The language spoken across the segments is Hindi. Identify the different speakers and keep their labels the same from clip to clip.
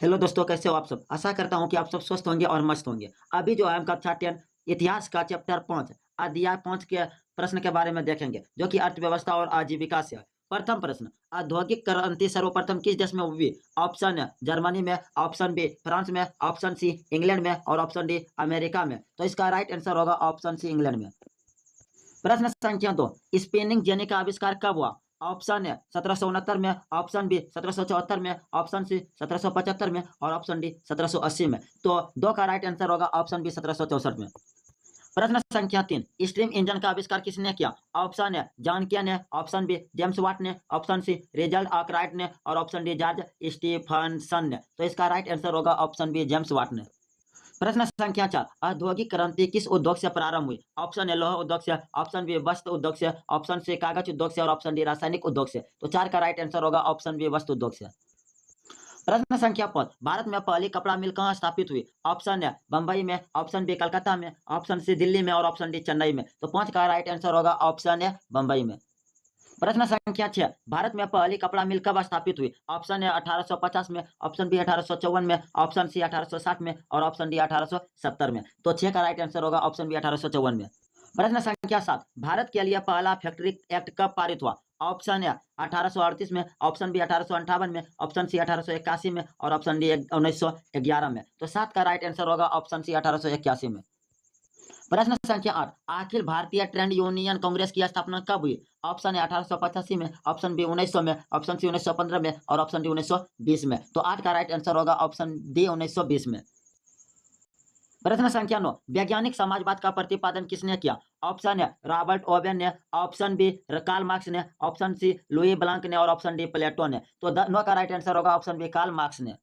Speaker 1: हेलो दोस्तों, कैसे हो आप सब। आशा करता हूँ कि आप सब स्वस्थ होंगे और मस्त होंगे। अभी जो है हम कक्षा 10 इतिहास का चैप्टर 5 अध्याय 5 के प्रश्न के बारे में देखेंगे, जो कि अर्थव्यवस्था और आजीविका से है। प्रथम प्रश्न, औद्योगिक क्रांति सर्वप्रथम किस देश में हुई? ऑप्शन है जर्मनी में, ऑप्शन बी फ्रांस में, ऑप्शन सी इंग्लैंड में और ऑप्शन डी अमेरिका में। तो इसका राइट आंसर होगा ऑप्शन सी इंग्लैंड में। प्रश्न संख्या 2, स्पिनिंग जेनी का आविष्कार कब हुआ? ऑप्शन है 1769 में, ऑप्शन बी 1774 में, ऑप्शन सी 1775 में और ऑप्शन डी 1780 में। तो दो का राइट आंसर होगा ऑप्शन बी 1764 में। प्रश्न संख्या 3, स्टीम इंजन का आविष्कार किसने किया? ऑप्शन है जॉन के ने, ऑप्शन बी जेम्स वाट ने, ऑप्शन सी रिचर्ड आर्कराइट ने और ऑप्शन डी जॉर्ज स्टीफनसन ने। तो इसका राइट आंसर होगा ऑप्शन बी जेम्स वाट ने। प्रश्न संख्या 4, औद्योगिक क्रांति किस उद्योग से प्रारंभ हुई? ऑप्शन ए लौह उद्योग से, ऑप्शन बी वस्त्र उद्योग से, ऑप्शन सी कागज उद्योग से और ऑप्शन डी रासायनिक उद्योग से। तो 4 का राइट आंसर होगा ऑप्शन बी वस्त्र उद्योग से। प्रश्न संख्या 5, भारत में पहली कपड़ा मिल कहाँ स्थापित हुई? ऑप्शन है बंबई में, ऑप्शन बी कलकत्ता में, ऑप्शन सी दिल्ली में और ऑप्शन डी चेन्नई में। तो 5 का राइट आंसर होगा ऑप्शन है बंबई में। प्रश्न संख्या 6, भारत में पहली कपड़ा मिल कब स्थापित हुई? ऑप्शन है 1850 में, ऑप्शन बी 1854 में, ऑप्शन सी 1860 में और ऑप्शन डी 1870 में। तो 6 का राइट आंसर होगा ऑप्शन बी 1854 में। प्रश्न संख्या 7, भारत के लिए पहला फैक्ट्री एक्ट कब पारित हुआ? ऑप्शन है 1838 में, ऑप्शन बी 1858 में, ऑप्शन सी 1881 में और ऑप्शन डी 1911 में। तो 7 का राइट आंसर होगा ऑप्शन सी 1881 में। प्रश्न संख्या 8, अखिल भारतीय ट्रेड यूनियन कांग्रेस की स्थापना कब हुई? ऑप्शन है 1885 में, ऑप्शन बी 1900 में, ऑप्शन सी 1915 में और ऑप्शन डी 1920 में। तो 8 का राइट आंसर होगा ऑप्शन डी 1920 में। प्रश्न संख्या 9, वैज्ञानिक समाजवाद का प्रतिपादन किसने किया? ऑप्शन है रॉबर्ट ओवेन ने, ऑप्शन बी कार्ल मार्क्स ने, ऑप्शन सी लुई ब्लांक ने और ऑप्शन डी प्लेटो ने। तो 9 का राइट आंसर होगा ऑप्शन बी कार्ल मार्क्स ने।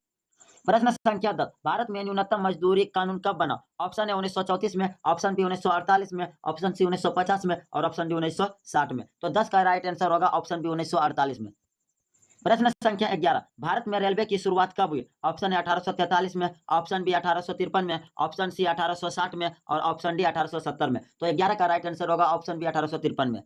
Speaker 1: प्रश्न संख्या 10, भारत में न्यूनतम मजदूरी कानून कब बना? ऑप्शन है 1934 में, ऑप्शन बी 1948 में, ऑप्शन सी 1950 में और ऑप्शन डी 1960 में। तो 10 का राइट आंसर होगा ऑप्शन बी 1948 में। प्रश्न संख्या 11, भारत में रेलवे की शुरुआत कब हुई? ऑप्शन है 1843 में, ऑप्शन बी 1853 में, ऑप्शन सी 1860 में और ऑप्शन डी 1870 में। तो 11 का राइट आंसर होगा ऑप्शन बी 1853 में।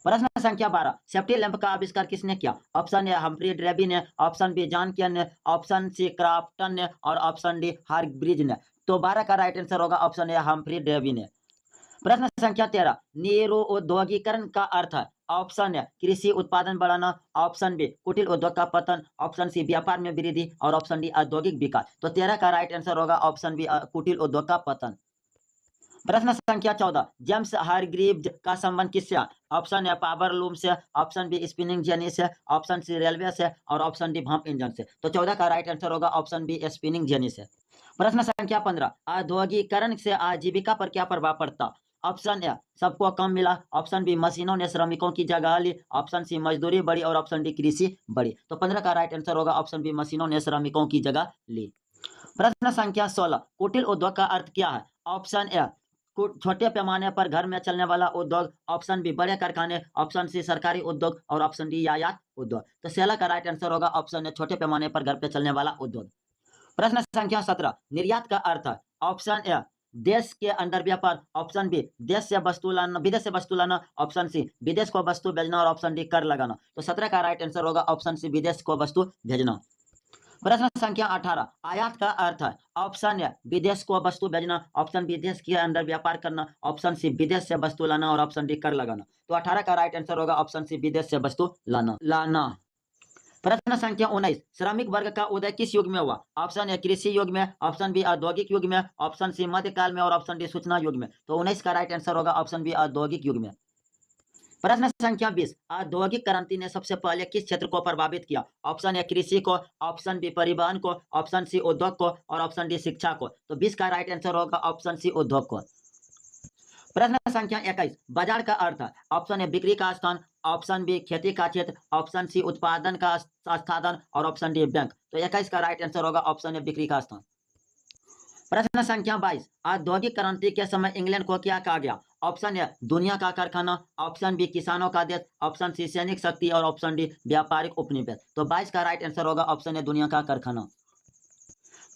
Speaker 1: प्रश्न संख्या 12, सेफ्टी लैंप का आविष्कार किसने किया? ऑप्शन ए हम्फ्री डेवी ने, ऑप्शन बी जॉन केन ने, ऑप्शन सी क्राफ्टन ने और ऑप्शन डी हार्ग्रीव्ज ने। तो 12 का राइट आंसर होगा ऑप्शन ए हम्फ्री डेवी ने। प्रश्न संख्या 13, निरुद्योगीकरण का अर्थ है? ऑप्शन है कृषि उत्पादन बढ़ाना, ऑप्शन बी कुटिल उद्योग का पतन, ऑप्शन सी व्यापार में वृद्धि और ऑप्शन डी औद्योगिक विकास। तो 13 का राइट आंसर होगा ऑप्शन बी कुटिल उद्योग का पतन। प्रश्न संख्या 14, जेम्स हारग्रीव्ज का संबंध किससे है? ऑप्शन है पावर लूम से, ऑप्शन बी स्पिनिंग जेनी से, ऑप्शन सी रेलवे से और ऑप्शन डी पंप इंजन से। तो 14 का राइट आंसर होगा ऑप्शन बी स्पिनिंग जेनी से। प्रश्न संख्या 15, औद्योगिकरण से आजीविका पर क्या प्रभाव पड़ता? ऑप्शन ए सबको कम मिला, ऑप्शन बी मशीनों ने श्रमिकों की जगह ली, ऑप्शन सी मजदूरी बढ़ी और ऑप्शन डी कृषि बढ़ी। तो 15 का राइट आंसर होगा ऑप्शन बी मशीनों ने श्रमिकों की जगह ली। प्रश्न संख्या 16, कुटिल उद्योग का अर्थ क्या है? ऑप्शन ए छोटे पैमाने पर घर में चलने वाला उद्योग, ऑप्शन बी बड़े कारखाने, ऑप्शन सी सरकारी उद्योग और ऑप्शन डी यातायात उद्योग। तो 16 का राइट आंसर होगा ऑप्शन ए छोटे पैमाने पर घर पे चलने वाला उद्योग। प्रश्न संख्या 17, निर्यात का अर्थ है? ऑप्शन ए देश के अंदर व्यापार, ऑप्शन बी देश से वस्तु लाना, विदेश से वस्तु लाना, ऑप्शन सी विदेश को वस्तु भेजना और ऑप्शन डी कर लगाना। तो 17 का राइट आंसर होगा ऑप्शन सी विदेश को वस्तु भेजना। प्रश्न संख्या 18, आयात का अर्थ है? ऑप्शन है विदेश को वस्तु भेजना, ऑप्शन विदेश के अंदर व्यापार करना, ऑप्शन सी विदेश से वस्तु लाना और ऑप्शन डी कर लगाना। तो 18 का राइट आंसर होगा ऑप्शन सी विदेश से वस्तु लाना। प्रश्न संख्या 19, श्रमिक वर्ग का उदय किस युग में हुआ? ऑप्शन ए कृषि युग में, ऑप्शन बी औद्योगिक युग में, ऑप्शन सी मध्यकाल में और ऑप्शन डी सूचना युग में। तो 19 का राइट आंसर होगा ऑप्शन बी औद्योगिक युग में। प्रश्न संख्या 20, औद्योगिक क्रांति ने सबसे पहले किस क्षेत्र को प्रभावित किया? ऑप्शन ए कृषि को, ऑप्शन बी परिवहन को, ऑप्शन सी उद्योग को और ऑप्शन डी शिक्षा को। तो 20 का राइट आंसर होगा ऑप्शन सी उद्योग को। प्रश्न संख्या 21, बाजार का अर्थ है? ऑप्शन ए बिक्री का स्थान, ऑप्शन बी खेती का क्षेत्र, ऑप्शन सी उत्पादन का साधन और ऑप्शन डी बैंक। तो 21 का राइट आंसर होगा ऑप्शन ए बिक्री का स्थान। प्रश्न संख्या 22, औद्योगिक क्रांति के समय इंग्लैंड को क्या कहा गया? ऑप्शन ए दुनिया का कारखाना, ऑप्शन बी किसानों का देश, ऑप्शन सी सैनिक शक्ति और ऑप्शन डी व्यापारिक उपनिवेश। तो 22 का राइट आंसर होगा ऑप्शन ए दुनिया का कारखाना।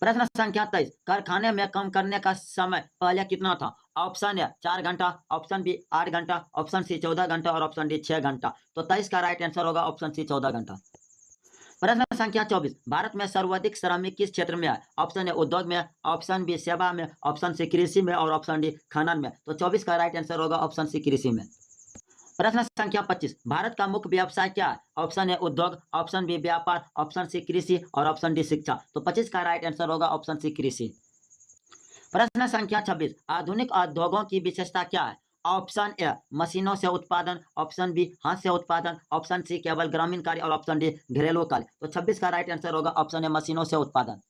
Speaker 1: प्रश्न संख्या 23, कारखाने में काम करने का समय पहले कितना था? ऑप्शन ए 4 घंटा, ऑप्शन बी 8 घंटा, ऑप्शन सी 14 घंटा और ऑप्शन डी 6 घंटा। तो 23 का राइट आंसर होगा ऑप्शन सी 14 घंटा। प्रश्न संख्या 24, भारत में सर्वाधिक श्रमिक किस क्षेत्र में है? ऑप्शन ए उद्योग में, ऑप्शन बी सेवा में, ऑप्शन सी कृषि में और ऑप्शन डी खनन में। तो 24 का राइट आंसर होगा ऑप्शन सी कृषि में। प्रश्न संख्या 25, भारत का मुख्य व्यवसाय क्या है? ऑप्शन ए उद्योग, ऑप्शन बी व्यापार, ऑप्शन सी कृषि और ऑप्शन डी शिक्षा। तो 25 का राइट आंसर होगा ऑप्शन सी कृषि। प्रश्न संख्या 26, आधुनिक उद्योगों की विशेषता क्या है? ऑप्शन ए मशीनों से उत्पादन, ऑप्शन बी हाथ से उत्पादन, ऑप्शन सी केवल ग्रामीण कार्य और ऑप्शन डी घरेलू कार्य। तो 26 का राइट आंसर होगा ऑप्शन ए मशीनों से उत्पादन।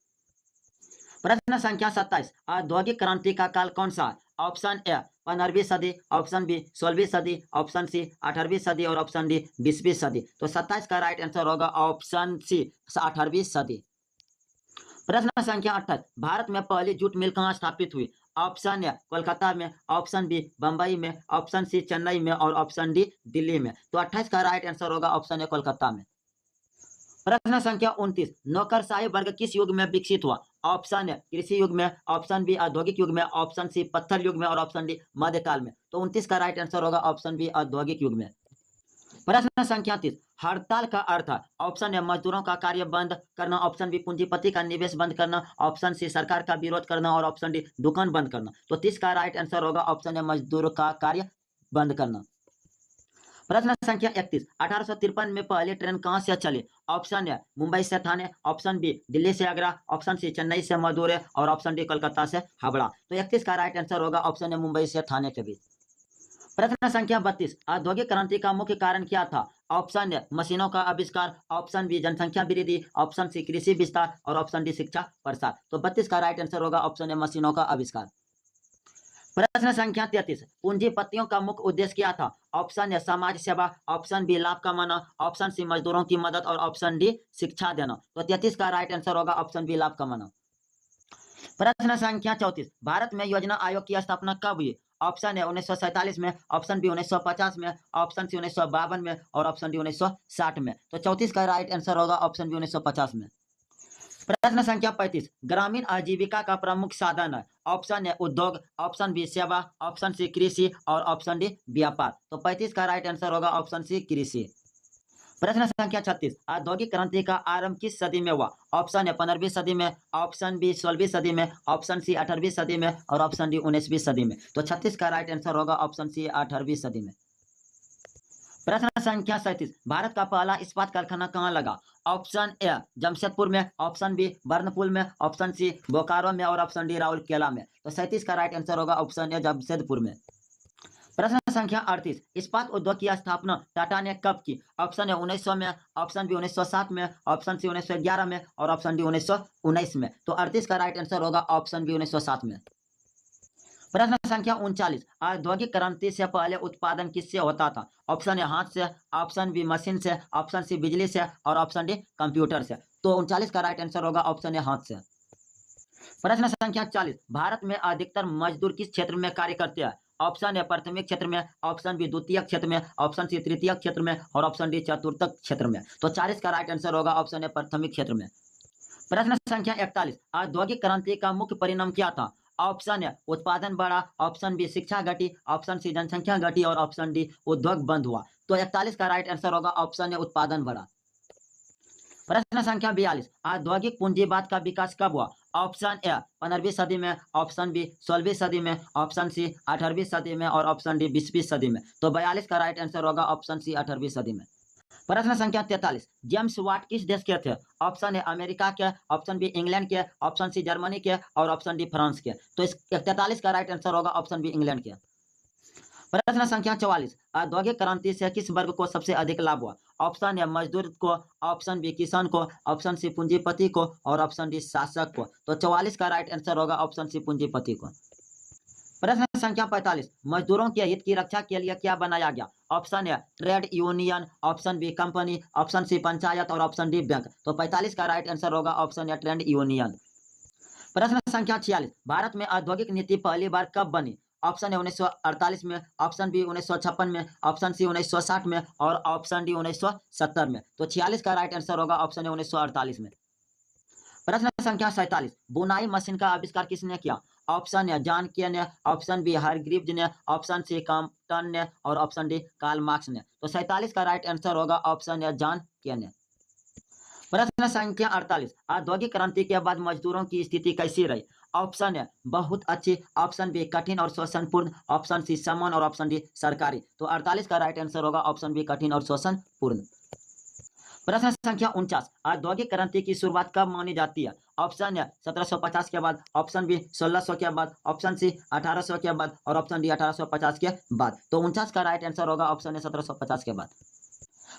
Speaker 1: प्रश्न संख्या 27, औद्योगिक क्रांति का काल कौन सा है? ऑप्शन ए 15वीं सदी, ऑप्शन बी 16वीं सदी, ऑप्शन सी 18वीं सदी और ऑप्शन डी 20वीं सदी। तो 27 का राइट आंसर होगा ऑप्शन सी 18वीं सदी। प्रश्न संख्या 28, भारत में पहली जूट मिल कहाँ स्थापित हुई? ऑप्शन ए कोलकाता में, ऑप्शन बी बंबई में, ऑप्शन सी चेन्नई में और ऑप्शन डी दिल्ली में। तो 28 का राइट आंसर होगा ऑप्शन ए कोलकाता में। प्रश्न संख्या 29, नौकरशाही वर्ग किस युग में विकसित हुआ? ऑप्शन ए कृषि युग में, ऑप्शन बी औद्योगिक युग में, ऑप्शन सी पत्थर युग में और ऑप्शन डी मध्यकाल में। तो 29 का राइट आंसर होगा ऑप्शन बी औद्योगिक युग में। प्रश्न संख्या 30, हड़ताल का अर्थ है? ऑप्शन ए मजदूरों का कार्य बंद करना, ऑप्शन बी पूंजीपति का निवेश बंद करना, ऑप्शन सी सरकार का विरोध करना और ऑप्शन डी दुकान बंद करना। तो 30 का राइट आंसर होगा ऑप्शन ए मजदूरों का कार्य बंद करना। प्रश्न संख्या 31, 1853 में पहली ट्रेन कहां से चली? ऑप्शन ए मुंबई से थाने, ऑप्शन बी दिल्ली से आगरा, ऑप्शन सी चेन्नई से मदुरै और ऑप्शन डी कोलकाता से हावड़ा। तो 31 का राइट आंसर होगा ऑप्शन ए मुंबई से थाने के बीच। प्रश्न संख्या 32, औद्योगिक क्रांति का मुख्य कारण क्या था? ऑप्शन ए मशीनों का आविष्कार, ऑप्शन बी जनसंख्या वृद्धि, ऑप्शन सी कृषि विस्तार और ऑप्शन डी शिक्षा प्रसार। तो 32 का राइट आंसर होगा ऑप्शन ए मशीनों का आविष्कार। प्रश्न संख्या 33, पूंजीपतियों का मुख्य उद्देश्य क्या था? ऑप्शन ए समाज सेवा, ऑप्शन बी लाभ कमाना, ऑप्शन सी मजदूरों की मदद और ऑप्शन डी शिक्षा देना। तो 33 का राइट आंसर होगा ऑप्शन बी लाभ कमाना। प्रश्न संख्या 34, भारत में योजना आयोग की स्थापना कब हुई? ऑप्शन ए 1947 में, ऑप्शन बी 1950 में, ऑप्शन सी 1952 में और ऑप्शन डी 1960 में। तो 34 का राइट आंसर होगा ऑप्शन बी 1950 में। प्रश्न संख्या 35, ग्रामीण आजीविका का प्रमुख साधन है? ऑप्शन ए उद्योग, ऑप्शन बी सेवा, ऑप्शन सी कृषि और ऑप्शन डी व्यापार। तो 35 का राइट आंसर होगा ऑप्शन सी कृषि। प्रश्न संख्या 36, औद्योगिक क्रांति का आरंभ किस सदी में हुआ? ऑप्शन ए 15वीं सदी में, ऑप्शन बी 16वीं सदी में, ऑप्शन सी 18वीं सदी में और ऑप्शन डी 19वीं सदी में। तो 36 का राइट आंसर होगा ऑप्शन सी 18वीं सदी में। प्रश्न संख्या 37, भारत का पहला इस्पात कारखाना कहाँ लगा? ऑप्शन ए जमशेदपुर में, ऑप्शन बी बर्नपुर में, ऑप्शन सी बोकारो में और ऑप्शन डी राउरकेला में। तो 37 का राइट आंसर होगा ऑप्शन ए जमशेदपुर में। प्रश्न संख्या 38, इस्पात उद्योग की स्थापना टाटा ने कब की? ऑप्शन ए 1900 में, ऑप्शन बी 1907 में, ऑप्शन सी 1911 में और ऑप्शन डी 1919 में। तो 38 का राइट आंसर होगा ऑप्शन बी 1907 में। प्रश्न संख्या 39, औद्योगिक क्रांति से पहले उत्पादन किससे होता था? ऑप्शन ए हाथ से, ऑप्शन बी मशीन से, ऑप्शन सी बिजली से और ऑप्शन डी कंप्यूटर से। तो 39 का राइट आंसर होगा ऑप्शन ए हाथ से। प्रश्न संख्या 40, भारत में अधिकतर मजदूर किस क्षेत्र में कार्य करते हैं? ऑप्शन ए प्राथमिक क्षेत्र में, ऑप्शन बी द्वितीय क्षेत्र में, ऑप्शन सी तृतीय क्षेत्र में और ऑप्शन डी चतुर्थ क्षेत्र में। तो 40 का राइट आंसर होगा ऑप्शन ए प्राथमिक क्षेत्र में। प्रश्न संख्या 41, औद्योगिक क्रांति का मुख्य परिणाम क्या था? ऑप्शन ए उत्पादन बढ़ा, ऑप्शन बी शिक्षा घटी, ऑप्शन सी जनसंख्या घटी और ऑप्शन डी उद्योग बंद हुआ। तो 41 का राइट आंसर होगा ऑप्शन ए उत्पादन बढ़ा। प्रश्न संख्या 42, औद्योगिक पूंजीवाद का विकास कब हुआ? ऑप्शन ए 15वीं सदी में, ऑप्शन बी 16वीं सदी में, ऑप्शन सी 18वीं सदी में और ऑप्शन डी 20वीं सदी में। तो 42 का राइट आंसर होगा ऑप्शन सी 18वीं सदी में। प्रश्न संख्या 43, जेम्स वाट किस देश के थे? ऑप्शन ए अमेरिका के, ऑप्शन बी इंग्लैंड के, ऑप्शन सी जर्मनी के और ऑप्शन डी फ्रांस के। तो इस 43 का राइट आंसर होगा ऑप्शन बी इंग्लैंड के। प्रश्न संख्या 44, औद्योगिक क्रांति से किस वर्ग को सबसे अधिक लाभ हुआ? ऑप्शन ए मजदूर को, ऑप्शन बी किसान को, ऑप्शन सी पूंजीपति को और ऑप्शन डी शासक को। तो 44 का राइट आंसर होगा ऑप्शन सी पूंजीपति को। प्रश्न संख्या 45, मजदूरों के हित की रक्षा के लिए क्या बनाया गया? Option A trade union, option B company, option C panchayat और ऑप्शन डी बैंक। तो 45 का राइट आंसर होगा ऑप्शन ए ट्रेड यूनियन। प्रश्न संख्या 46, भारत में औद्योगिक नीति पहली बार कब बनी? ऑप्शन ए 1948 में, ऑप्शन बी 1956 में, ऑप्शन सी 1960 में और ऑप्शन डी 1970 में। तो 46 का राइट आंसर होगा ऑप्शन ए 1948 में। प्रश्न संख्या 47, बुनाई मशीन का आविष्कार किसने किया? ऑप्शन ए जॉन के ने, ऑप्शन बी हारग्रीव्स ने, ऑप्शन सी कॉम्पटन ने और ऑप्शन डी कार्ल मार्क्स ने। तो 47 का राइट आंसर होगा ऑप्शन ए जॉन के ने। प्रश्न संख्या 48, औद्योगिक क्रांति के बाद मजदूरों की स्थिति कैसी रही? ऑप्शन है बहुत अच्छी, ऑप्शन बी कठिन और शोषणपूर्ण, ऑप्शन सी समान और ऑप्शन डी सरकारी। तो 48 का राइट आंसर होगा ऑप्शन बी कठिन और शोषणपूर्ण। प्रश्न संख्या 49, औद्योगिक क्रांति की शुरुआत कब मानी जाती है? ऑप्शन है 1750 के बाद, ऑप्शन बी 1600 के बाद, ऑप्शन सी 1800 के बाद और ऑप्शन डी 1850 के बाद। तो 49 का राइट आंसर होगा ऑप्शन है 1750 के बाद।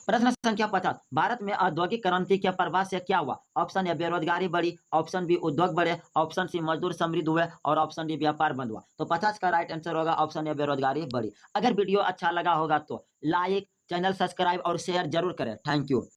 Speaker 1: प्रश्न संख्या 50, भारत में औद्योगिक क्रांति के प्रभाव से क्या हुआ? ऑप्शन ए बेरोजगारी बढ़ी, ऑप्शन बी उद्योग बढ़े, ऑप्शन सी मजदूर समृद्ध हुए और ऑप्शन डी व्यापार बंद हुआ। तो 50 का राइट आंसर होगा ऑप्शन ए बेरोजगारी बढ़ी। अगर वीडियो अच्छा लगा होगा तो लाइक, चैनल सब्सक्राइब और शेयर जरूर करें। Thank you.